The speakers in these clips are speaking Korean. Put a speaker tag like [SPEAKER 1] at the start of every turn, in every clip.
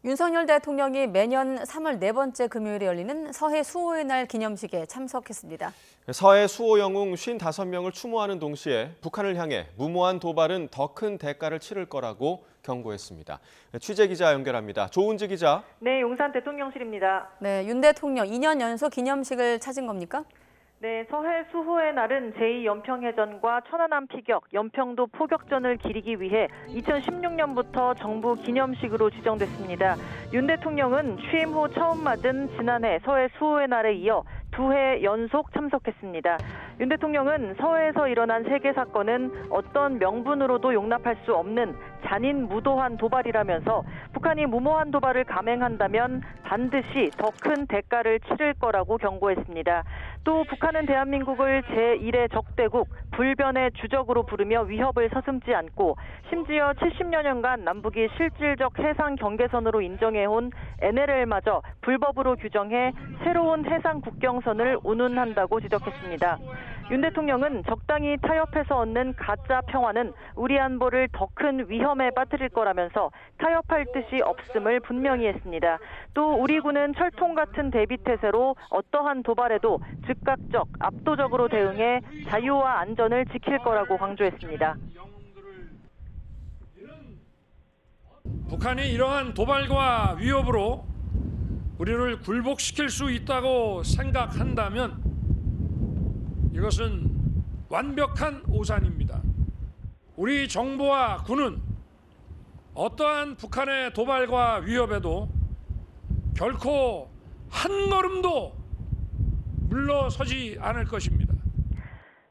[SPEAKER 1] 윤석열 대통령이 매년 3월 네 번째 금요일에 열리는 서해 수호의 날 기념식에 참석했습니다.
[SPEAKER 2] 서해 수호 영웅 55명을 추모하는 동시에 북한을 향해 무모한 도발은 더 큰 대가를 치를 거라고 경고했습니다. 취재기자 연결합니다. 조은지 기자.
[SPEAKER 3] 네, 용산 대통령실입니다.
[SPEAKER 1] 네, 윤 대통령 2년 연속 기념식을 찾은 겁니까?
[SPEAKER 3] 네, 서해 수호의 날은 제2연평해전과 천안함 피격, 연평도 포격전을 기리기 위해 2016년부터 정부 기념식으로 지정됐습니다. 윤 대통령은 취임 후 처음 맞은 지난해 서해 수호의 날에 이어 2회 연속 참석했습니다. 윤 대통령은 서해에서 일어난 세계 사건은 어떤 명분으로도 용납할 수 없는 잔인무도한 도발이라면서 북한이 무모한 도발을 감행한다면 반드시 더 큰 대가를 치를 거라고 경고했습니다. 또 북한은 대한민국을 제1의 적대국, 불변의 주적으로 부르며 위협을 서슴지 않고 심지어 70여 년간 남북이 실질적 해상 경계선으로 인정해온 NLL마저 불법으로 규정해 새로운 해상 국경선을 운운한다고 지적했습니다. 윤 대통령은 적당히 타협해서 얻는 가짜 평화는 우리 안보를 더 큰 위험에 빠뜨릴 거라면서 타협할 뜻이 없음을 분명히 했습니다. 또 우리 군은 철통 같은 대비태세로 어떠한 도발에도 즉각적, 압도적으로 대응해 자유와 안전을 지킬 거라고 강조했습니다.
[SPEAKER 4] 북한이 이러한 도발과 위협으로 우리를 굴복시킬 수 있다고 생각한다면 이것은 완벽한 오산입니다. 우리 정부와 군은 어떠한 북한의 도발과 위협에도 결코 한 걸음도 물러서지 않을 것입니다.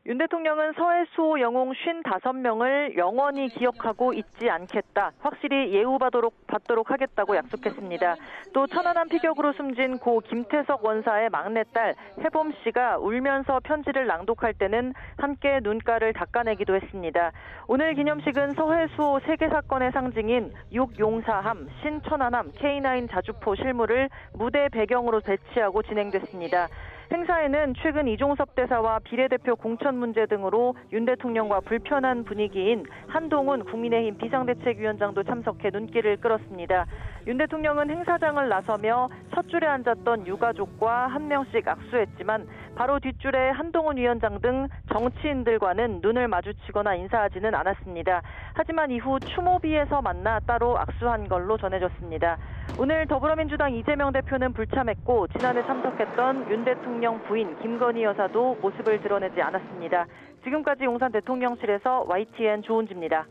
[SPEAKER 3] 윤 대통령은 서해 수호 영웅 55명을 영원히 기억하고 잊지 않겠다. 확실히 예우받도록 하겠다고 약속했습니다. 또 천안함 피격으로 숨진 고 김태석 원사의 막내딸 해범 씨가 울면서 편지를 낭독할 때는 함께 눈가를 닦아내기도 했습니다. 오늘 기념식은 서해 수호 세계 사건의 상징인 6용사함, 신천안함, K9 자주포 실물을 무대 배경으로 배치하고 진행됐습니다. 행사에는 최근 이종섭 대사와 비례대표 공천 문제 등으로 윤 대통령과 불편한 분위기인 한동훈 국민의힘 비상대책위원장도 참석해 눈길을 끌었습니다. 윤 대통령은 행사장을 나서며 첫 줄에 앉았던 유가족과 한 명씩 악수했지만 바로 뒷줄에 한동훈 위원장 등 정치인들과는 눈을 마주치거나 인사하지는 않았습니다. 하지만 이후 추모비에서 만나 따로 악수한 걸로 전해졌습니다. 오늘 더불어민주당 이재명 대표는 불참했고 지난해 참석했던 윤 대통령 부인 김건희 여사도 모습을 드러내지 않았습니다. 지금까지 용산 대통령실에서 YTN 조은지입니다.